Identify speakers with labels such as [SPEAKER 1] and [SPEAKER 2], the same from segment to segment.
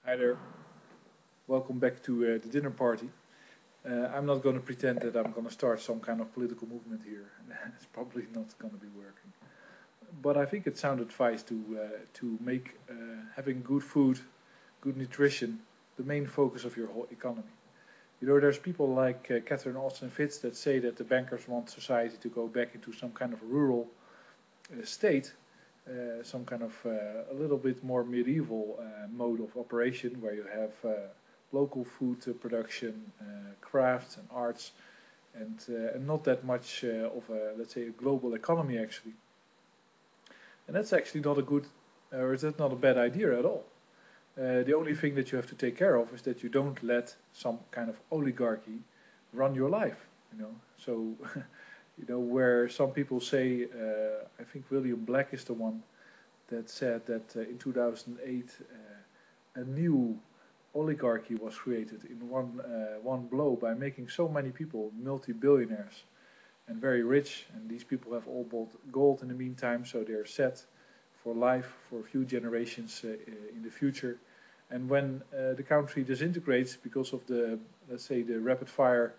[SPEAKER 1] Hi there. Welcome back to the dinner party. I'm not going to pretend that I'm going to start some kind of political movement here. It's probably not going to be working. But I think it's sound advice to make having good food, good nutrition, the main focus of your whole economy. There's people like Catherine Austin Fitts that say that the bankers want society to go back into some kind of rural state, some kind of a little bit more medieval mode of operation where you have local food production, crafts and arts, and not that much of a, let's say, a global economy actually. And that's actually not a good, or is that not a bad idea at all? The only thing that you have to take care of is that you don't let some kind of oligarchy run your life. So where some people say, I think William Black is the one that said that in 2008 a new oligarchy was created in one blow by making so many people multi-billionaires and very rich, and these people have all bought gold in the meantime, so they're set for life for a few generations in the future. And when the country disintegrates because of the, let's say, the rapid-fire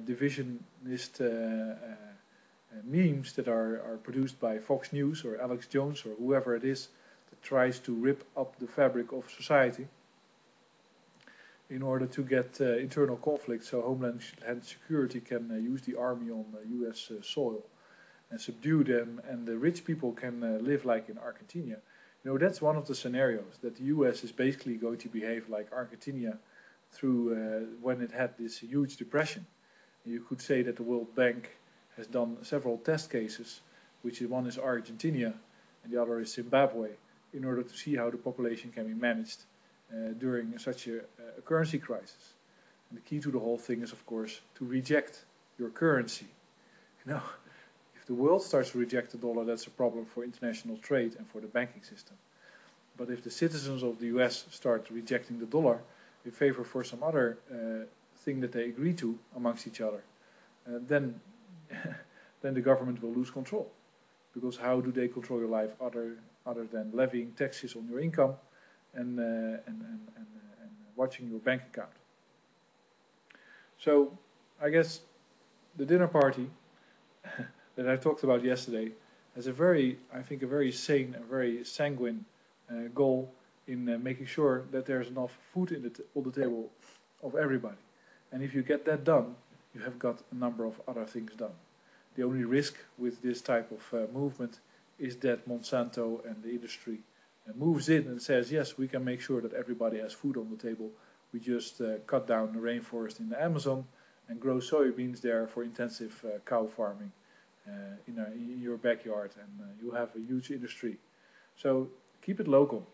[SPEAKER 1] divisionist memes that are produced by Fox News or Alex Jones or whoever it is that tries to rip up the fabric of society in order to get internal conflict, so Homeland Security can use the army on US soil and subdue them, and the rich people can live like in Argentina. That's one of the scenarios, that the US is basically going to behave like Argentina through when it had this huge depression. You could say that the World Bank has done several test cases, which one is Argentina and the other is Zimbabwe, in order to see how the population can be managed during such a currency crisis. And the key to the whole thing is, of course, to reject your currency. If the world starts to reject the dollar, that's a problem for international trade and for the banking system. But if the citizens of the US start rejecting the dollar in favor for some other thing that they agree to amongst each other, then the government will lose control. Because how do they control your life other than levying taxes on your income and watching your bank account? So I guess the dinner party that I talked about yesterday has a very sane, a very sanguine goal in making sure that there's enough food on the table of everybody. And if you get that done, you have got a number of other things done. The only risk with this type of movement is that Monsanto and the industry moves in and says, yes, we can make sure that everybody has food on the table. We just cut down the rainforest in the Amazon and grow soybeans there for intensive cow farming in your backyard, and you have a huge industry. So keep it local.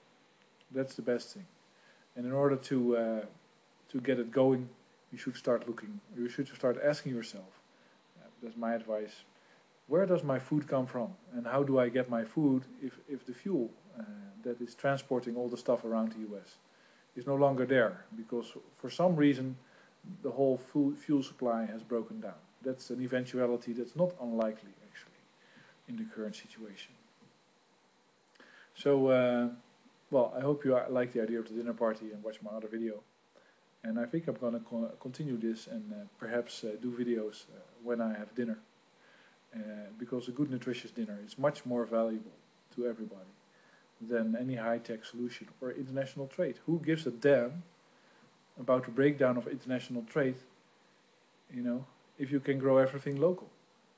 [SPEAKER 1] That's the best thing. And in order to get it going, you should start looking. You should start asking yourself. That's my advice. Where does my food come from, and how do I get my food if the fuel that is transporting all the stuff around the US is no longer there, because for some reason the whole fuel supply has broken down. That's an eventuality that's not unlikely actually in the current situation. So well, I hope you like the idea of the dinner party and watch my other video. And I think I'm going to continue this and perhaps do videos when I have dinner. Because a good nutritious dinner is much more valuable to everybody than any high-tech solution or international trade. Who gives a damn about the breakdown of international trade, if you can grow everything local?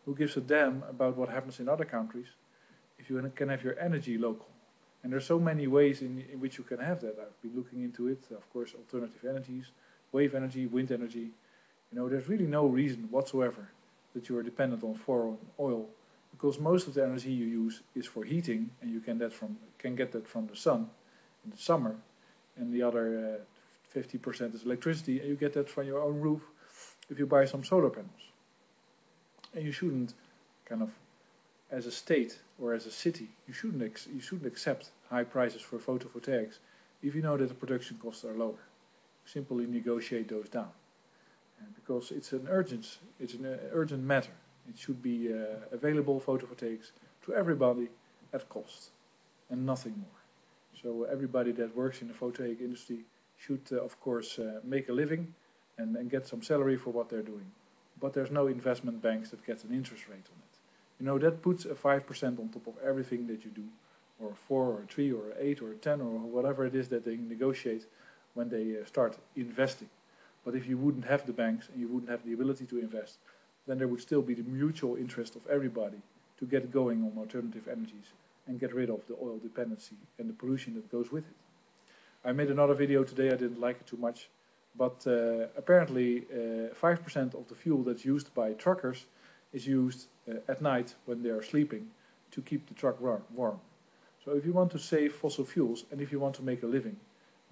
[SPEAKER 1] Who gives a damn about what happens in other countries if you can have your energy local? And there's so many ways in which you can have that. I've been looking into it, of course, alternative energies, wave energy, wind energy. There's really no reason whatsoever that you are dependent on foreign oil, because most of the energy you use is for heating, and you can get that from the sun in the summer, and the other 50% is electricity, and you get that from your own roof if you buy some solar panels. And you shouldn't as a state or as a city, you shouldn't accept high prices for photovoltaics if you know that the production costs are lower. Simply negotiate those down, because it's an urgent matter. It should be available photovoltaics to everybody at cost and nothing more. So everybody that works in the photovoltaic industry should, of course, make a living and get some salary for what they're doing. But there's no investment banks that get an interest rate on it. You know, that puts a 5% on top of everything that you do, or 4 or 3 or 8 or 10 or whatever it is that they negotiate when they start investing. But if you wouldn't have the banks and you wouldn't have the ability to invest, then there would still be the mutual interest of everybody to get going on alternative energies and get rid of the oil dependency and the pollution that goes with it. I made another video today, I didn't like it too much, but apparently 5% of the fuel that's used by truckers is used at night when they are sleeping to keep the truck warm. So if you want to save fossil fuels and if you want to make a living,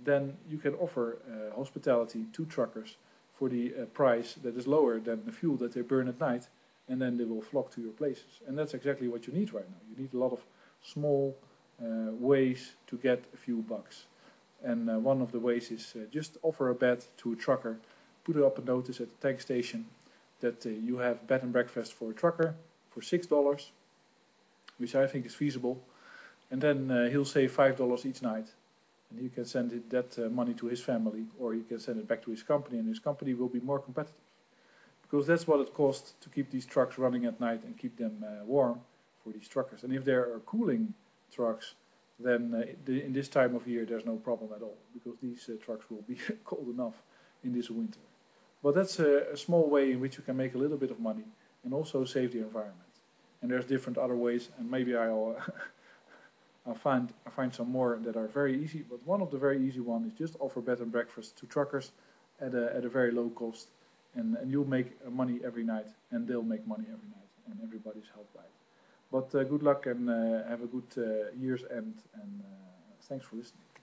[SPEAKER 1] then you can offer hospitality to truckers for the price that is lower than the fuel that they burn at night, and then they will flock to your places. And that's exactly what you need right now. You need a lot of small ways to get a few bucks. And one of the ways is just offer a bed to a trucker, put up a notice at the tank station that you have bed and breakfast for a trucker for $6, which I think is feasible. And then he'll save $5 each night. And he can send that money to his family, or he can send it back to his company, and his company will be more competitive. Because that's what it costs to keep these trucks running at night and keep them warm for these truckers. And if there are cooling trucks, then in this time of year there's no problem at all, because these trucks will be cold enough in this winter. But that's a small way in which you can make a little bit of money and also save the environment. And there's different other ways, and maybe I'll find some more that are very easy. But one of the very easy ones is just offer bed and breakfast to truckers at a very low cost, and you'll make money every night, and they'll make money every night, and everybody's helped by it. But good luck and have a good year's end, and thanks for listening.